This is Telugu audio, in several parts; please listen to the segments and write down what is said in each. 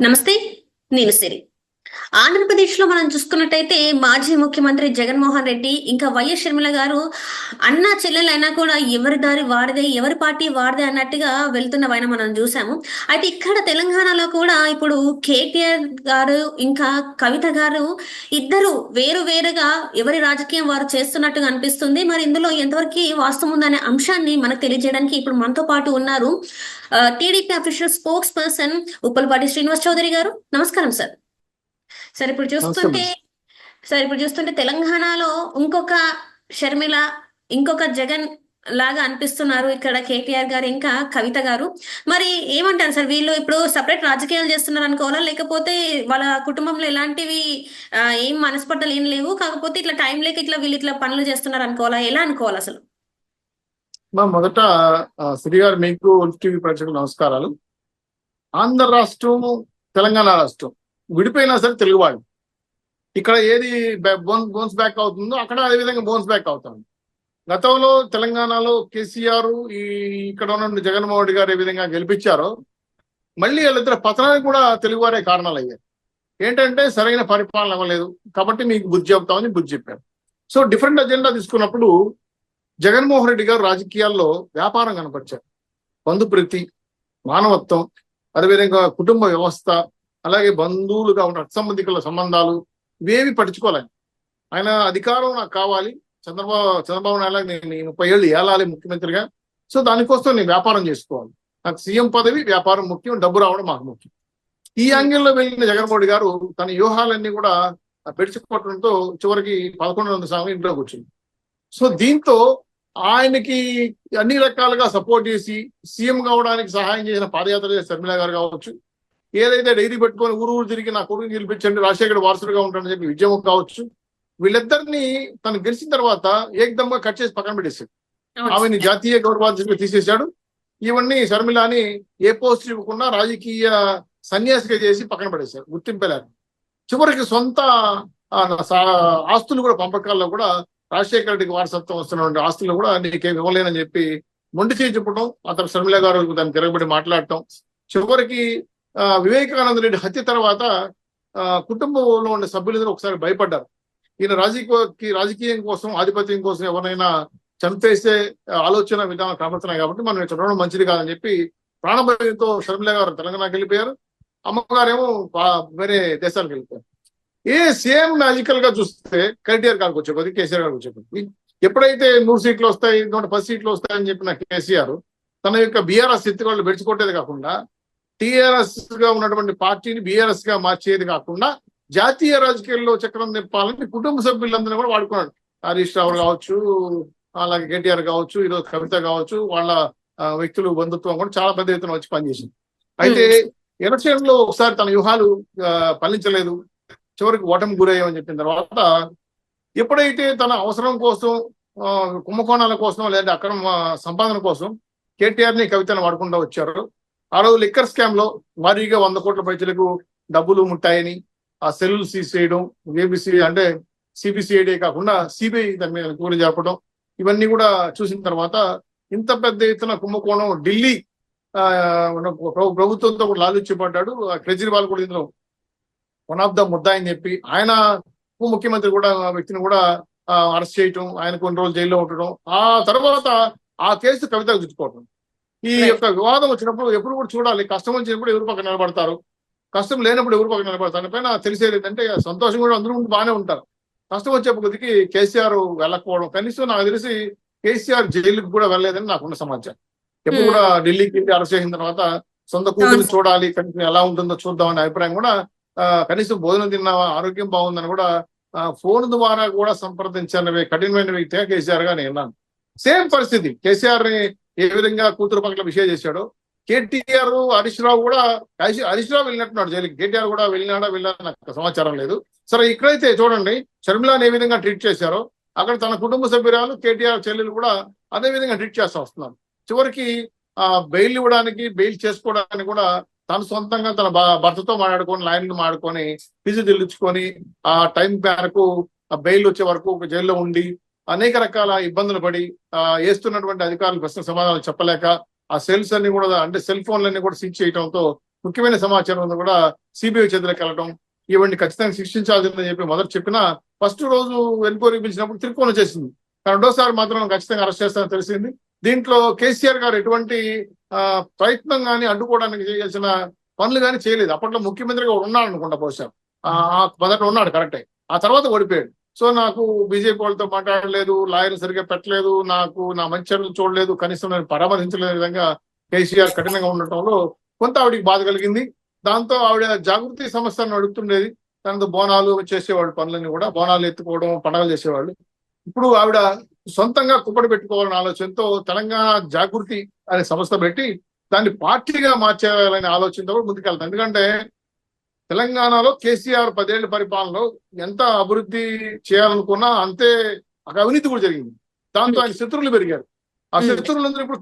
నమస్తే. నేను సిరి. ఆంధ్రప్రదేశ్‌లో మనం చూసుకున్నట్టయితే మాజీ ముఖ్యమంత్రి జగన్మోహన్ రెడ్డి, ఇంకా వైఎస్ షర్మిల గారు అన్నా చెల్లెలైనా కూడా ఎవరి దారి వారిదే, ఎవరి పార్టీ వారిదే అన్నట్టుగా వెళ్తున్న వైన మనం జూసాము. అయితే ఇక్కడ తెలంగాణలో కూడా ఇప్పుడు కేటీఆర్ గారు, ఇంకా కవిత గారు ఇద్దరు వేరు వేరుగా ఎవరి రాజకీయం వారు చేస్తున్నట్టుగా అనిపిస్తుంది. మరి ఇందులో ఎంతవరకి వాస్తవం ఉందనే అంశాన్ని మనకు తెలియజేయడానికి ఇప్పుడు మనతో పాటు ఉన్నారు TDP official spokesperson Uppalapati Srinivas Chowdary గారు. నమస్కారం సార్. సార్ ఇప్పుడు నమస్తే చూస్తుంటే మేడం. తెలంగాణలో ఇంకొక షర్మిల, ఇంకొక జగన్ లాగా అనిపిస్తున్నారు ఇక్కడ కేటీఆర్ గారు, ఇంకా కవిత గారు. మరి ఏమంటారు సార్? వీళ్ళు ఇప్పుడు సెపరేట్ రాజకీయాలు చేస్తున్నారు అనుకోవాలా? లేకపోతే వాళ్ళ కుటుంబంలో ఎలాంటివి ఏం మనస్పర్ధలు ఏం లేవు. కాకపోతే ఇట్లా టైం లేక వీళ్ళు ఇట్లా పనులు చేస్తున్నారు అనుకోవాలా? ఎలా అనుకోవాలి అసలు? మొదట శ్రీ గారు మీకు టీవీ ప్రేక్షకులు నమస్కారాలు. ఆంధ్ర రాష్ట్రం, తెలంగాణ రాష్ట్రం విడిపోయినా సరే తెలుగువాడు ఇక్కడ ఏది బౌన్స్ బ్యాక్ అవుతుందో అక్కడ అదే విధంగా బౌన్స్ బ్యాక్ అవుతుంది. గతంలో తెలంగాణలో కేసీఆర్ ఇక్కడ ఉన్న జగన్మోహన్ రెడ్డి గారు ఏ విధంగా గెలిపించారో మళ్ళీ వీళ్ళిద్దరు పతనానికి కూడా తెలుగువారే కారణాలు అయ్యారు. ఏంటంటే సరైన పరిపాలన అవ్వలేదు కాబట్టి మీకు బుద్ధి చెప్తామని బుద్ధి చెప్పారు. సో డిఫరెంట్ అజెండా తీసుకున్నప్పుడు జగన్మోహన్ రెడ్డి గారు రాజకీయాల్లో వ్యాపారం కనపరిచారు. బంధుప్రీతి, మానవత్వం, అదేవిధంగా కుటుంబ వ్యవస్థ, అలాగే బంధువులుగా ఉన్న సంబంధికుల సంబంధాలు ఇవేవి పట్టించుకోవాలి. ఆయన అధికారం నాకు కావాలి, చంద్రబాబు నాయుడు నేను 30 ఏళ్ళు ఏలాలి ముఖ్యమంత్రిగా, సో దానికోసం నేను వ్యాపారం చేసుకోవాలి, నాకు సీఎం పదవి వ్యాపారం ముఖ్యం, డబ్బు రావడం మాకు ముఖ్యం. ఈ యాంగిల్లో వెళ్ళిన జగన్మోహన్ రెడ్డి గారు తన వ్యూహాలన్నీ కూడా పెడిచిపోవడంతో చివరికి 1100 సార్లు ఇంట్లో కూర్చుంది. సో దీంతో ఆయనకి అన్ని రకాలుగా సపోర్ట్ చేసి సీఎం కావడానికి సహాయం చేసిన పాదయాత్ర చేసిన షర్మిల గారు కావచ్చు, ఏదైతే డైరీ పెట్టుకొని ఊరు తిరిగి నా కొడుకు గెలిపించండి రాజశేఖర్ వారసుడుగా ఉంటాడని చెప్పి విజయం కావచ్చు, వీళ్ళిద్దరిని తను గెలిచిన తర్వాత ఏకదంగా కట్ చేసి పక్కన పెట్టేశాడు. ఆమెని జాతీయ గౌరవాధ్యక్షులు తీసేశాడు. ఇవన్నీ షర్మిలాని ఏ పోస్ట్ ఇవ్వకుండా రాజకీయ సన్యాసిగా చేసి పక్కన పడేశారు, గుర్తింపలేరు. చివరికి సొంత ఆస్తులు కూడా పంపకాల్లో కూడా రాజశేఖర రెడ్డికి వారసత్వం వస్తున్నటువంటి ఆస్తులు కూడా నీకేం ఇవ్వలేనని చెప్పి మొండి చేయి చెప్పడం, అతను షర్మిల గారు దాన్ని తిరగబడి మాట్లాడటం, చివరికి వివేకానంద రెడ్డి హత్య తర్వాత కుటుంబంలో ఉండే సభ్యులందరూ ఒకసారి భయపడ్డారు. ఈయన రాజకీయం కోసం, ఆధిపత్యం కోసం ఎవరైనా చంపేసే ఆలోచన విధానం కనబడుతున్నాయి కాబట్టి మనం చదవడం మంచిది కాదని చెప్పి ప్రాణభయంతో షర్మిల గారు తెలంగాణకి వెళ్ళిపోయారు. అమ్మగారేమో వేరే దేశాలకు వెళ్ళిపోయారు. సేమ్ మ్యాజికల్ గా చూస్తే కేటీఆర్ గారికి వచ్చే కొద్ది, కేసీఆర్ గారికి వచ్చే కొద్ది ఎప్పుడైతే 100 సీట్లు వస్తాయి, 110 సీట్లు వస్తాయని చెప్పిన కేసీఆర్ తన యొక్క బీఆర్ఎస్ ఎత్తుకోళ్ళు పెంచుకోవటేది కాకుండా టీఆర్ఎస్ గా ఉన్నటువంటి పార్టీని బీఆర్ఎస్ గా మార్చేది కాకుండా జాతీయ రాజకీయాల్లో చక్రం తిప్పాలని కుటుంబ సభ్యులందరినీ కూడా వాడుకున్నాడు. హరీష్ రావు కావచ్చు, అలాగే కేటీఆర్ కావచ్చు, ఈరోజు కవిత కావచ్చు, వాళ్ళ వ్యక్తులు బంధుత్వం కూడా చాలా పెద్ద ఎత్తున వచ్చి పనిచేసింది. అయితే ఎలక్షన్ లో ఒకసారి తన వ్యూహాలు ఫలించలేదు, చివరికి ఓటమి గురయ్యామని చెప్పిన తర్వాత ఎప్పుడైతే తన అవసరం కోసం, కుంభకోణాల కోసం, లేదా అక్రమ సంపాదన కోసం కేటీఆర్ ని కవితను వాడుకుంటూ వచ్చారు. ఆ రోజు లిక్కర్ స్కామ్ లో భారీగా 100 కోట్ల పైసలకు డబ్బులు ముట్టాయని ఆ సెల్లులు సీజ్ చేయడం, ఏబిసి అంటే సిబిసిఐడి కాకుండా సిబిఐ దాని మీద కూలి జరపడం, ఇవన్నీ కూడా చూసిన తర్వాత ఇంత పెద్ద ఎత్తున కుంభకోణం ఢిల్లీ ప్రభుత్వంతో కూడా లాలూచిపడ్డాడు. కేజ్రీవాల్ కూడా ఇందులో వన్ ఆఫ్ ద ముద్దా అని చెప్పి ఆయన ఉప ముఖ్యమంత్రి కూడా వ్యక్తిని కూడా అరెస్ట్ చేయటం, ఆయన కొన్ని రోజులు జైల్లో ఉండటం, ఆ తర్వాత ఆ కేసు కవితకు చుట్టుకోవటం. ఈ యొక్క వివాదం వచ్చినప్పుడు ఎప్పుడు కూడా చూడాలి, కష్టం వచ్చినప్పుడు ఎవరు పక్కన నిలబడతారు, కష్టం లేనప్పుడు ఎవరు పక్కన నిలబడతారు పైన తెలిసేది ఏంటంటే సంతోషం కూడా అందరూ బాగానే ఉంటారు. కష్టం వచ్చే కొద్దికి కేసీఆర్ వెళ్ళకపోవడం, కనీసం నాకు తెలిసి కేసీఆర్ జైలుకి కూడా వెళ్ళలేదని నాకున్న సమాచారం. ఎప్పుడు కూడా ఢిల్లీకి వెళ్ళి అరెస్ట్ చేసిన తర్వాత సొంత కూతురు చూడాలి, కనీసం ఎలా ఉంటుందో చూద్దామనే అభిప్రాయం కూడా, కనీసం భోజనం తిన్నావా, ఆరోగ్యం బాగుందని కూడా ఫోన్ ద్వారా కూడా సంప్రదించిన కఠినమైన వ్యక్తిగా కేసీఆర్ గా నేను అన్నాను. సేమ్ పరిస్థితి కేసీఆర్ ని ఏ విధంగా కూతురు పక్కన విషయం చేశాడో కేటీఆర్, హరీష్ రావు కూడా, హరీష్ రావు వెళ్ళినట్టున్నాడు జైలుకి, కేటీఆర్ కూడా వెళ్ళినా నాకు సమాచారం లేదు. సరే ఇక్కడైతే చూడండి షర్మిలాని ఏ విధంగా ట్రీట్ చేశారో అక్కడ తన కుటుంబ సభ్యురాలు, కేటీఆర్ చెల్లెలు కూడా అదే విధంగా ట్రీట్ చేస్తూ వస్తున్నారు. చివరికి బెయిల్ ఇవ్వడానికి, బెయిల్ చేసుకోవడానికి కూడా తను సొంతంగా తన భర్తతో మాట్లాడుకొని, లాయర్లు మాట్లాడుకొని, ఫీజు చెల్లించుకొని ఆ టైం మేరకు బెయిల్ వచ్చే వరకు జైల్లో ఉండి అనేక రకాల ఇబ్బందులు పడి వేస్తున్నటువంటి అధికారులు ప్రశ్న సమాధానాలు చెప్పలేక ఆ సెల్స్ అన్ని కూడా, అంటే సెల్ ఫోన్లన్నీ కూడా సీజ్ చేయడంతో ముఖ్యమైన సమాచారం ఉంది కూడా సిబిఐ చేతులకు వెళ్ళడం, ఇవన్నీ ఖచ్చితంగా శిక్షించాల్సిందని చెప్పి మొదటి చెప్పినా ఫస్ట్ రోజు ఎన్క్వైరీ పిలిచినప్పుడు తిరుక్కొని వచ్చేసింది. రెండోసారి మాత్రం ఖచ్చితంగా అరెస్ట్ చేస్తానని తెలిసింది. దీంట్లో కేసీఆర్ గారు ఎటువంటి ప్రయత్నం కానీ అడ్డుకోవడానికి చేయాల్సిన పనులు కానీ చేయలేదు. అప్పట్లో ముఖ్యమంత్రిగా ఉన్నాడు అనుకుంటా, బహుశా మొదట ఉన్నాడు కరెక్టే, ఆ తర్వాత ఓడిపోయాడు. సో నాకు బీజేపీ వాళ్ళతో మాట్లాడలేదు, లాయర్ సరిగ్గా పెట్టలేదు, నాకు నా మంచి చూడలేదు, కనీసం నేను పరామర్శించలేని విధంగా కేసీఆర్ కఠినంగా ఉండటంలో కొంత ఆవిడికి బాధ కలిగింది. దాంతో ఆవిడ జాగృతి సంస్థను నడుపుతుండేది. దాంతో బోనాలు చేసేవాళ్ళు, పనులన్నీ కూడా బోనాలు ఎత్తుకోవడం, పండుగలు చేసేవాళ్ళు. ఇప్పుడు ఆవిడ సొంతంగా కుప్పడి పెట్టుకోవాలనే ఆలోచనతో తెలంగాణ జాగృతి అనే సంస్థ పెట్టి దాన్ని పార్టీగా మార్చేయాలనే ఆలోచనతో కూడా ముందుకెళ్తాం. ఎందుకంటే తెలంగాణలో కేసీఆర్ 10 ఏళ్ల పరిపాలనలో ఎంత అభివృద్ధి చేయాలనుకున్నా అంతే అవినీతి కూడా జరిగింది. దాంతో ఆయన శత్రువులు పెరిగారు. ఆ శత్రువులందరూ ఇప్పుడు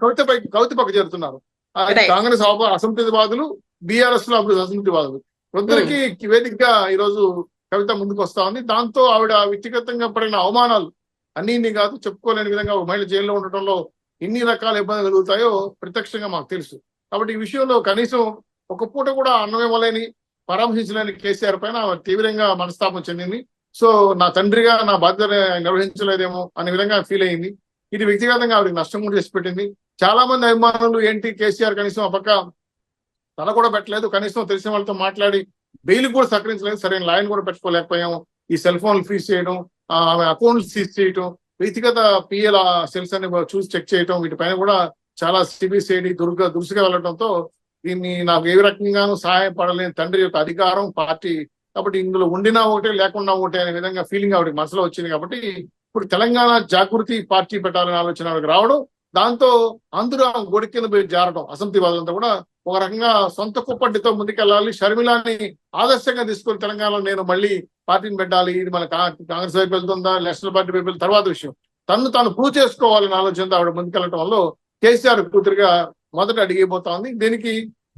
కవిత పక్క చేరుతున్నారు. కాంగ్రెస్ అసంతృప్తివాదులు, బీఆర్ఎస్ లో అసంతృప్తివాదులు ఇద్దరికి వేదికగా ఈరోజు కవిత ముందుకు వస్తా ఉంది. దాంతో ఆవిడ వ్యక్తిగతంగా పడిన అవమానాలు అన్ని కాదు, చెప్పుకోలేని విధంగా ఒక మహిళ జైల్లో ఉండటంలో ఎన్ని రకాల ఇబ్బందులు కలుగుతాయో ప్రత్యక్షంగా మాకు తెలుసు. కాబట్టి ఈ విషయంలో కనీసం ఒక పూట కూడా అన్నం ఇవ్వలేని, పరామర్శించలేని కేసీఆర్ పైన తీవ్రంగా మనస్తాపం చెందింది. సో నా తండ్రిగా నా బాధ్యత నిర్వహించలేదేమో అనే విధంగా ఫీల్ అయింది. ఇది వ్యక్తిగతంగా ఆవిడకి నష్టం కూడా చేసి పెట్టింది. చాలా మంది అభిమానులు ఏంటి కేసీఆర్ కనీసం ఆ పక్క తల కూడా పెట్టలేదు, కనీసం తెలిసిన వాళ్ళతో మాట్లాడి బెయిల్ కూడా సహకరించలేదు, సరైన లాయన్ కూడా పెట్టుకోలేకపోయాము, ఈ సెల్ ఫోన్లు ఫీజ్ చేయడం, ఆమె అకౌంట్స్ సీజ్ చేయడం, వ్యక్తిగత పిఎల్ సెల్స్ అని చూసి చెక్ చేయడం, వీటిపైన కూడా చాలా సిబిసిఐడి దురుసుగా వెళ్ళడంతో దీన్ని నాకు ఏ రకంగానూ సహాయపడలేని తండ్రి యొక్క అధికారం, పార్టీ, కాబట్టి ఇందులో ఉండినా ఒకటే లేకుండా ఒకటే అనే విధంగా ఫీలింగ్ ఆవిడకి మనసులో వచ్చింది. కాబట్టి ఇప్పుడు తెలంగాణ జాగృతి పార్టీ పెట్టాలనే ఆలోచన ఆవిడకి రావడం, దాంతో అందరూ గొడి కింద పోయి జారడం, అసంతృప్తివాదులంతా కూడా ఒక రకంగా సొంత కుప్పటితో ముందుకెళ్ళాలి, షర్మిలాని ఆదర్శంగా తీసుకొని తెలంగాణలో నేను మళ్ళీ పార్టీని పెట్టాలి, ఇది మన కాంగ్రెస్ వైపు వెళ్తుందా నేషనల్ పార్టీ వైపు వెళ్తుంది తర్వాత విషయం, తాను ప్రూవ్ చేసుకోవాలనే ఆలోచనతో ఆవిడ ముందుకెళ్ళటం వల్ల కేసీఆర్ కూతురుగా మొదట అడిగిపోతా ఉంది. దీనికి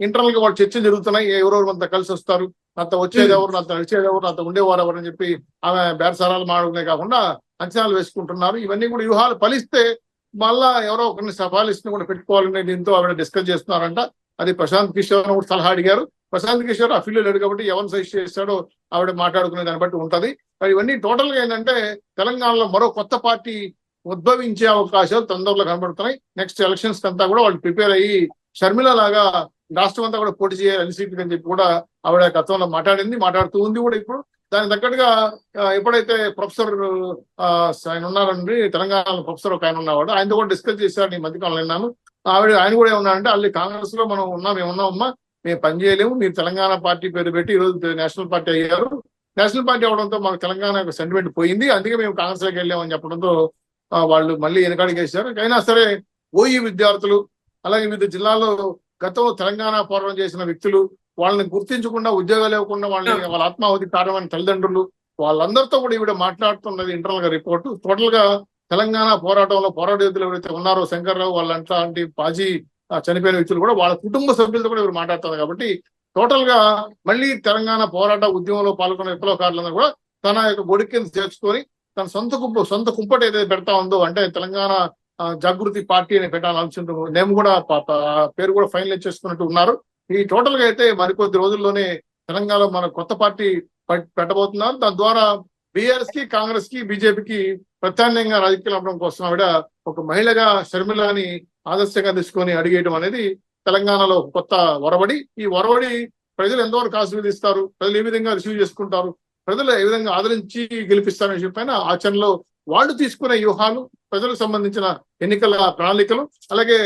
ఇంటర్నల్ గా వాళ్ళు చర్చలు జరుగుతున్నాయి, ఎవరెవరు అంతా కలిసి వస్తారు, నాతో వచ్చేది ఎవరు, నాతో నడిచేది ఎవరు, నాతో ఉండేవారు ఎవరు అని చెప్పి ఆమె బేరసారాలు మాడుకునే కాకుండా అంచనాలు వేసుకుంటున్నారు. ఇవన్నీ కూడా వ్యూహాలు ఫలిస్తే మళ్ళా ఎవరో ఒకరిని సఫాలిస్ట్ని కూడా పెట్టుకోవాలనే దీంతో ఆవిడ డిస్కస్ చేస్తున్నారంట. అది ప్రశాంత్ కిషోర్ కూడా సలహా అడిగారు. ప్రశాంత్ కిషోర్ ఆ ఫీల్డ్ లేడు కాబట్టి ఎవరు సజెస్ట్ చేస్తాడో ఆవిడ మాట్లాడుకునే దాన్ని బట్టి ఉంటది. ఇవన్నీ టోటల్ గా ఏంటంటే తెలంగాణలో మరో కొత్త పార్టీ ఉద్భవించే అవకాశాలు తొందరలో కనబడుతున్నాయి. నెక్స్ట్ ఎలక్షన్స్ అంతా కూడా వాళ్ళు ప్రిపేర్ అయ్యి షర్మిల లాగా రాష్ట్రం అంతా కూడా పోటీ చేయాలి ఎన్సీపీ అని చెప్పి కూడా ఆవిడ గతంలో మాట్లాడుతూ ఉంది కూడా. ఇప్పుడు దానికి తగ్గట్టుగా ఎప్పుడైతే ప్రొఫెసర్ ఆయన ఉన్నారండి, తెలంగాణలో ప్రొఫెసర్ ఒక ఆయన ఉన్నవాడు, ఆయనతో కూడా డిస్కస్ చేశారు ఈ మధ్యకాలంలో విన్నాను. ఆయన కూడా ఏమన్నారంటే అల్లి కాంగ్రెస్ లో మనం మేమున్నామమ్మా, మేము పనిచేయలేము, మీరు తెలంగాణ పార్టీ పేరు పెట్టి ఈరోజు నేషనల్ పార్టీ అయ్యారు, నేషనల్ పార్టీ అవడంతో మాకు తెలంగాణ సెంటిమెంట్ పోయింది, అందుకే మేము కాంగ్రెస్ లోకి వెళ్ళామని చెప్పడంతో వాళ్ళు మళ్ళీ వెనకాడికి వేశారు. అయినా సరే ఓఈ విద్యార్థులు, అలాగే వివిధ జిల్లాల్లో గతంలో తెలంగాణ పోరాటం చేసిన వ్యక్తులు, వాళ్ళని గుర్తించకుండా ఉద్యోగాలు ఇవ్వకుండా వాళ్ళ ఆత్మాహుతి కారణమైన తల్లిదండ్రులు, వాళ్ళందరితో కూడా ఈవిడ మాట్లాడుతున్నది ఇంటర్నల్ గా రిపోర్టు. టోటల్ గా తెలంగాణ పోరాటంలో పోరాట యోధులు ఎవరైతే ఉన్నారో శంకర్రావు వాళ్ళంటి పాజీ చనిపోయిన వ్యక్తులు కూడా వాళ్ళ కుటుంబ సభ్యులతో కూడా ఇವರು మాట్లాడుతున్నారు. కాబట్టి టోటల్ గా మళ్ళీ తెలంగాణ పోరాట ఉద్యమంలో పాల్గొన్న విప్లవకారులందరూ కూడా తన యొక్క గొడి కింద చేర్చుకొని తన సొంత కుంపటి ఏదైతే పెడతా ఉందో, అంటే తెలంగాణ జాగృతి పార్టీ అని పెట్టాలని ఆలోచించారు. నేమ్ కూడా పేరు కూడా ఫైనలైజ్ చేసుకున్నట్టు ఉన్నారు. ఈ టోటల్ గా అయితే మరికొద్ది రోజుల్లోనే తెలంగాణలో మన కొత్త పార్టీ పెట్టబోతున్నారు. దాని ద్వారా బీఆర్ఎస్ కి, కాంగ్రెస్ కి, బీజేపీకి ప్రత్యామ్నాయంగా రాజకీయాలు అవ్వడం కోసం ఆవిడ ఒక మహిళగా షర్మిలాని ఆదర్శంగా తీసుకొని అడిగేయడం అనేది తెలంగాణలో కొత్త ఒరవడి. ఈ ఒరవడి ప్రజలు ఎంతవరకు ఆశీర్వదిస్తారు, ప్రజలు ఏ విధంగా రిసీవ్ చేసుకుంటారు, ప్రజలు ఏ విధంగా ఆదరించి గెలిపిస్తారనే విషయం పైన ఆచరణలో వాళ్ళు తీసుకునే వ్యూహాలు, ప్రజలకు సంబంధించిన ఎన్నికల ప్రణాళికలు, అలాగే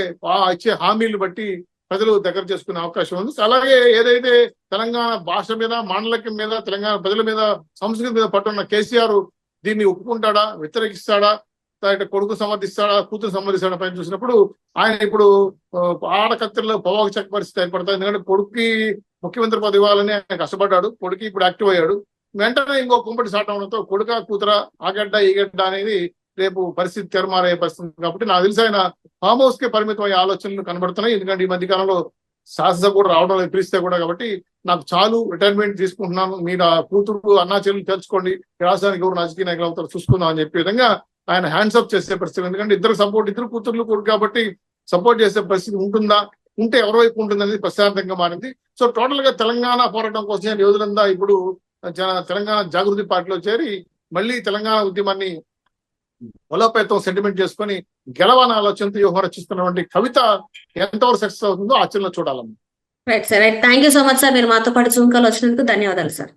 ఇచ్చే హామీలు బట్టి ప్రజలు దగ్గర చేసుకునే అవకాశం ఉంది. అలాగే ఏదైతే తెలంగాణ భాష మీద, మాండలికం మీద, తెలంగాణ ప్రజల మీద, సంస్కృతి మీద పట్టున్న కేసీఆర్ దీన్ని ఒప్పుకుంటాడా, వ్యతిరేకిస్తాడా, కొడుకు సమర్థిస్తాడా, కూతురు సమర్థిస్తాడా పైన చూసినప్పుడు ఆయన ఇప్పుడు ఆడకత్తిలో పొగాకు చెక్క పరిస్థితి ఏర్పడతాయి. ఎందుకంటే కొడుక్కి ముఖ్యమంత్రి పదవి ఇవ్వాలని ఆయన కష్టపడ్డాడు, కొడుకు ఇప్పుడు యాక్టివ్ అయ్యాడు, వెంటనే ఇంకో కుంపటి సాటంతో కొడుక కూతుర ఆగడ్డ ఈగడ్డ అనేది రేపు పరిస్థితి తెరమారే పరిస్థితి. కాబట్టి నాకు తెలిసి ఆయన ఫామ్ హౌస్ కే పరిమితం అయ్యే ఆలోచనలు కనబడుతున్నాయి. ఎందుకంటే ఈ మధ్య కాలంలో శాసనసభ కూడా రావడం లేదు, పిలిస్తే కూడా. కాబట్టి నాకు చాలు, రిటైర్మెంట్ తీసుకుంటున్నాను, మీరు ఆ కూతురు అన్నా చెల్లి తెలుసుకోండి, రాష్ట్రానికి ఎవరు రాజకీయ నాయకులు అవుతారు చూసుకుందాం అని చెప్పే విధంగా ఆయన హ్యాండ్స్ అప్ చేసే పరిస్థితి. ఎందుకంటే ఇద్దరు కూతుర్లు కొడుకు కాబట్టి సపోర్ట్ చేసే పరిస్థితి ఉంటుందా, ఉంటే ఎవరి వైపు ఉంటుంది అనేది ప్రశాంతంగా మారింది. సో టోటల్ గా తెలంగాణ పోరాటం కోసం రోజులంతా ఇప్పుడు తెలంగాణ జాగృతి పార్టీలో చేరి మళ్ళీ తెలంగాణ ఉద్యమాన్ని బలోపేతం సెంటిమెంట్ చేసుకొని గెలవాలని ఆలోచనతో వ్యవహరిస్తున్నటువంటి కవిత ఎంతవరకు సక్సెస్ అవుతుందో ఆచరణలో చూడాలమ్మా. Right sir, right. Thank you so much sir. మీరు మాతో పాటు జూమ్ కాల్ వచ్చినందుకు ధన్యవాదాలు సార్.